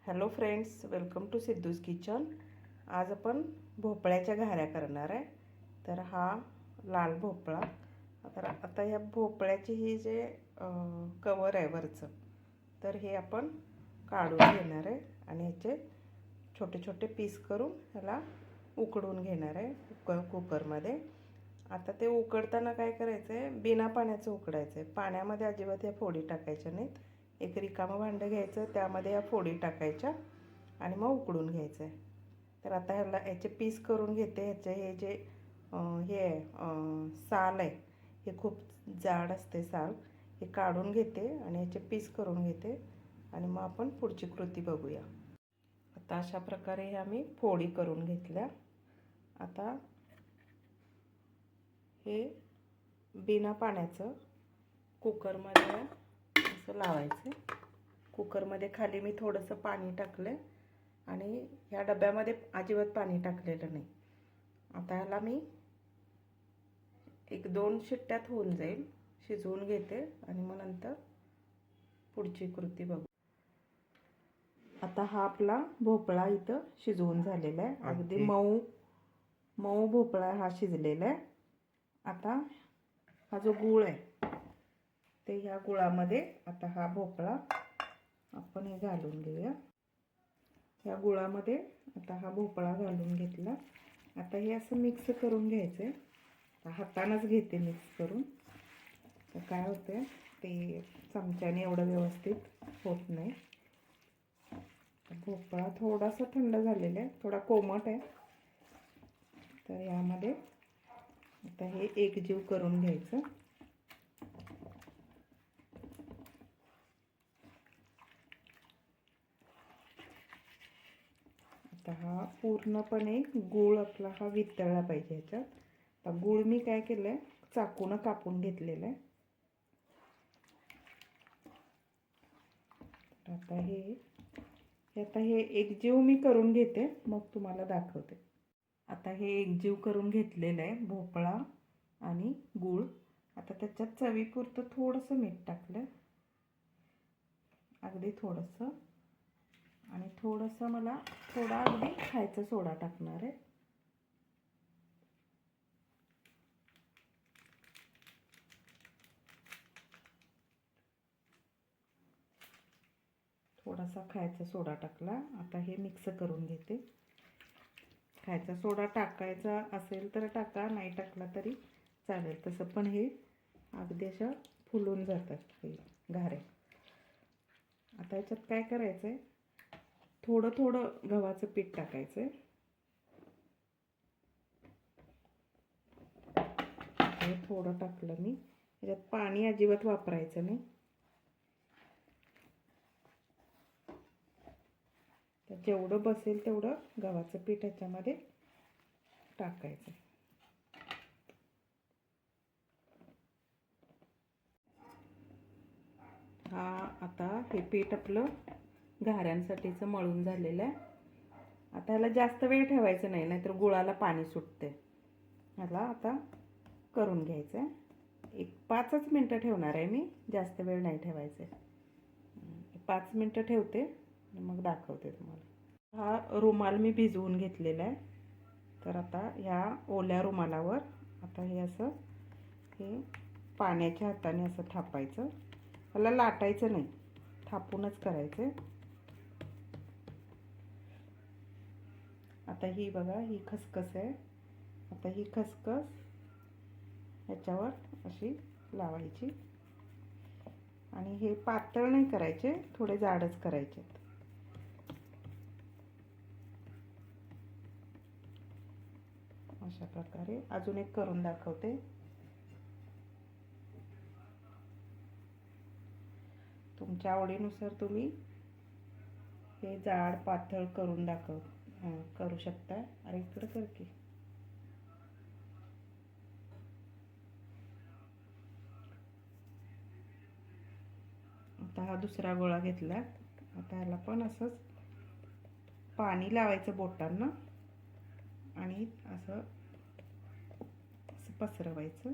Hello friends, welcome to Siddhu's kitchen. आज आपण भोपळ्याच्या घाऱ्या करणार आहे। तर हा लाल भोपळा, आता या भोपळ्याची ही जे कवर आहे वरचं, तर हे आपण काढून घेणार आहे आणि याचे छोटे छोटे पीस करून ह्याला उकडून घेणार आहे कुकरमध्ये। आता ते उकडताना काय करायचं आहे, बिना पाण्याचं उकडायचं आहे। पाण्यामध्ये अजिबात या फोडी टाकायच्या नाहीत। एक रिकामं भांडं घ्यायचं, त्यामध्ये या फोडी टाकायच्या आणि मग उकडून घ्यायचं आहे। तर आता ह्याला याचे पीस करून घेते। ह्याचे हे जे साल आहे, हे खूप जाड असते साल, हे काढून घेते आणि याचे पीस करून घेते आणि मग आपण पुढची कृती बघूया। आता अशा प्रकारे हे आम्ही फोडी करून घेतल्या। आता हे बिना पाण्याचं कुकरमध्ये असं लावायचं। कुकरमध्ये खाली मी थोडंसं पाणी टाकलं आणि ह्या डब्यामध्ये अजिबात पाणी टाकलेलं नाही। आता ह्याला मी 1-2 शिट्ट्यात होऊन जाईल, शिजवून घेते आणि मग नंतर पुढची कृती बघू। आता हा आपला भोपळा इथं शिजवून झालेला आहे। अगदी मऊ मऊ भोपळा हा शिजलेला आहे। आता हा जो गूळ आहे, ते ह्या गुळामध्ये आता हा भोपळा आपण हे घालून घेऊया। या गुळामध्ये आता हा भोपळा घालून घेतला। आता हे असं मिक्स करून घ्यायचं आहे। हातानंच घेते मिक्स करून। तर काय होते, ते चमच्याने एवढं व्यवस्थित होत नाही। भोपळा थोडासा थंड झालेला आहे, थोडा कोमट आहे। तर यामध्ये आता हे एकजीव करून घ्यायचं। आता हा पूर्णपणे गूळ आपला हा वितळला पाहिजे ह्याच्यात। आता गूळ मी काय केलं आहे, चाकूनं कापून घेतलेलं आहे। आता हे एकजीव मी करून घेते, मग तुम्हाला दाखवते। आता हे एकजीव करून घेतलेलं आहे भोपळा आणि गूळ। आता त्याच्यात चवीपुरतं थोडंसं मीठ टाकलं, अगदी थोडंसं, आणि थोडंसं मला थोडा अगदी खायचा सोडा टाकणार आहे। थोडासा खायचा सोडा टाकला। आता हे मिक्स करून घेते। खायचा सोडा टाकायचा असेल तर टाका, नाही टाकला तरी चालेल। तसं पण हे अगदी अशा फुलून जातात हे घाऱ्या। आता याच्यात काय करायचं आहे, थोडं थोडं गव्हाचं पीठ टाकायचं आहे। हे थोडं टाकलं मी, याच्यात पाणी अजिबात वापरायचं नाही। तर जेवढं बसेल तेवढं गव्हाचं पीठ ह्याच्यामध्ये टाकायचं। हा आता हे पीठ आपलं घाऱ्यांसाठीचं मळून झालेलं आहे। आता ह्याला जास्त वेळ ठेवायचं नाही, नाहीतर गुळाला पाणी सुटते। ह्याला आता करून घ्यायचं आहे। एक 5च मिनटं ठेवणार आहे मी, जास्त वेळ नाही ठेवायचं आहे। 5 मिनटं ठेवते आणि मग दाखवते तुम्हाला। हा रुमाल मी भिजवून घेतलेला आहे। तर आता ह्या ओल्या रुमालावर आता हे असं पाण्याच्या हाताने असं थापायचं। ह्याला लाटायचं नाही, थापूनच करायचं। आता ही बघा, ही खसखस आहे। आता ही खसखस ह्याच्यावर अशी लावायची आणि हे पातळ नाही करायचे, थोडे जाडच करायचे। अशा प्रकारे अजून एक करून दाखवते। तुमच्या आवडीनुसार तुम्ही हे जाड पातळ करून करू शकता। अरे इकडं कर की। आता हा दुसरा गोळा घेतला। आता ह्याला पण असंच पाणी लावायचं बोटांना आणि असं पसरवायचं।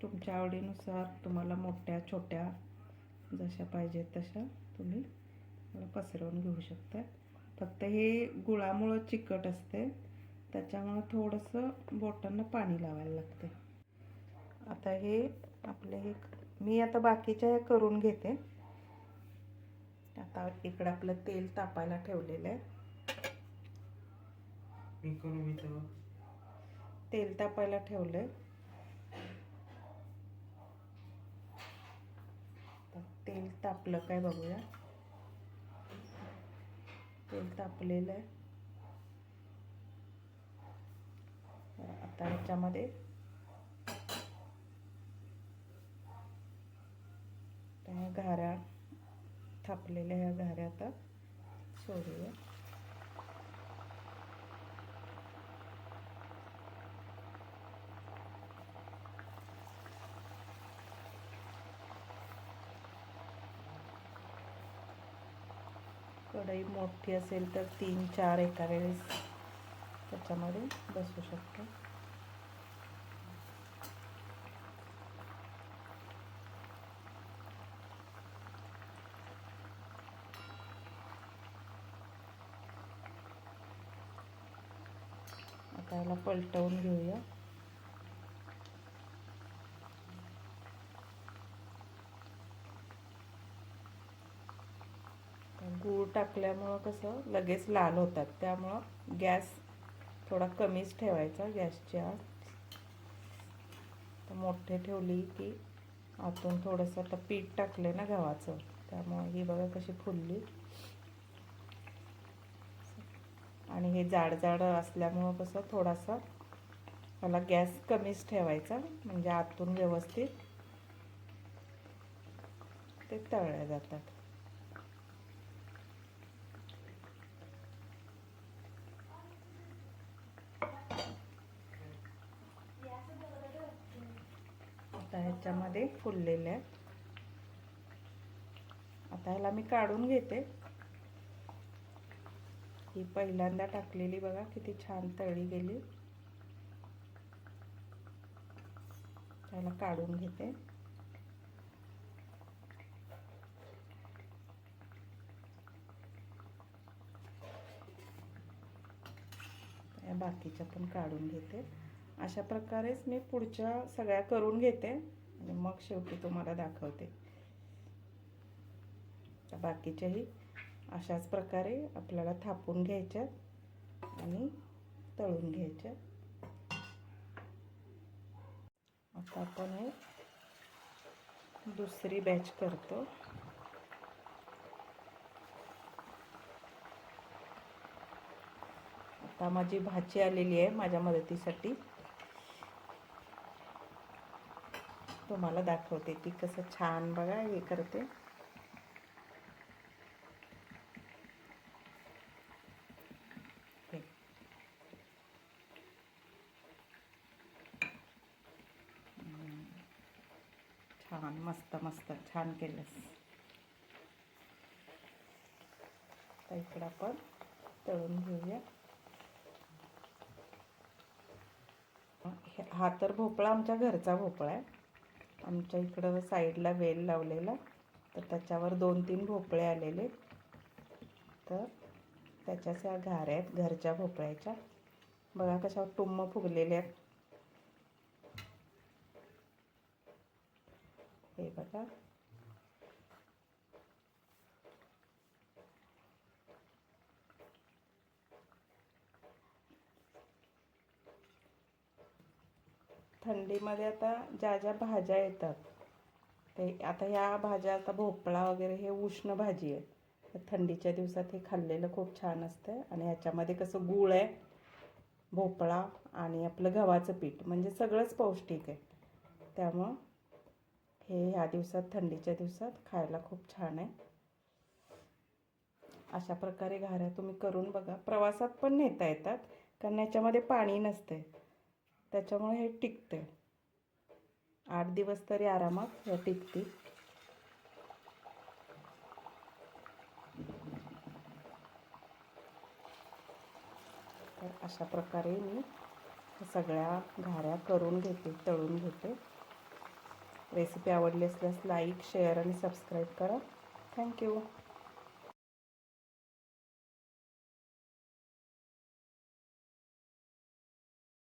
तुमच्या आवडीनुसार तुम्हाला मोठ्या छोट्या जशा पाहिजेत तशा तुम्ही पसरवून घेऊ शकता. फक्त हे गुळामुळं चिकट असते, त्याच्यामुळं थोडंसं बोटांना पाणी लावायला लागते. आता हे आपले हे मी आता बाकीच्या हे करून घेते. आता इकडं आपलं तेल तापायला ठेवलेलं आहे. तेल तापायला ठेवलंय. तेल तापलं काय बघूया. तेल तापलेलं आहे. आता ह्याच्यामध्ये घाऱ्या थापलेल्या ह्या घाऱ्या आता सोडूया. कढई मोठी असेल तर 3-4 एका वेळेस त्याच्यामध्ये बसू शकतो. आता याला पलटवून घेऊया. गूळ टाकल्यामुळं कसं लगेच लाल होतात, त्यामुळं गॅस थोडा कमीच ठेवायचा. गॅसची आग तर मोठे ठेवली की आतून थोडंसं आता पीठ टाकले ना गव्हाचं, त्यामुळे ही बघा कशी फुलली. आणि हे जाड जाड असल्यामुळं कसं थोडासा मला गॅस कमीच ठेवायचा, म्हणजे आतून व्यवस्थित ते तळले जातात. आता ह्याच्यामध्ये फुललेले आहेत. आता ह्याला मी काढून घेते. ही पहिल्यांदा टाकलेली बघा किती छान तळली गेली. त्याला काढून घेते. बाकीच्या पण काढून घेते. अशा प्रकारेच मी पुढच्या सगळ्या करून घेते आणि मग शेवटी तुम्हाला दाखवते. बाकीच्याही अशाच प्रकारे आपल्याला थापून घ्यायच्या आणि तळून घ्यायच्या. आता आपण हे दुसरी बॅच करतो. आता माझी भाची आलेली आहे माझ्या मदतीसाठी. तुम्हाला दाखवते ती कसं छान बघा हे करते. छान मस्त मस्त छान केलंस. तर इकडं आपण तळून घेऊया. हा तर भोपळा आमच्या घरचा भोपळा आहे. आमच्या इकडं साईडला वेल लावलेला, तर त्याच्यावर 2-3 भोपळे आलेले, तर त्याच्याच ह्या घाऱ्या आहेत घरच्या भोपळ्याच्या. बघा कशा टुम्म फुगलेल्या आहेत. हे बघा. थंडीमध्ये आता ज्या ज्या भाज्या येतात ते, आता ह्या भाज्या, आता भोपळा वगैरे हे उष्ण भाजी आहे, तर थंडीच्या दिवसात हे खाल्लेलं खूप छान असतं. आणि ह्याच्यामध्ये कसं गूळ आहे, भोपळा आणि आपलं गव्हाचं पीठ, म्हणजे सगळंच पौष्टिक आहे. त्यामुळं हे ह्या दिवसात, थंडीच्या दिवसात खायला खूप छान आहे. अशा प्रकारे घाऱ्या तुम्ही करून बघा. प्रवासात पण नेता येतात, कारण याच्यामध्ये पाणी नसते, त्याच्यामुळे हे टिकते. 8 दिवस तरी आरामात हे टिकते. तर अशा प्रकारे मी सगळ्या घाऱ्या करून घेते, तळून घेते. रेसिपी आवडली असल्यास लाईक शेअर आणि सबस्क्राईब करा. थँक्यू.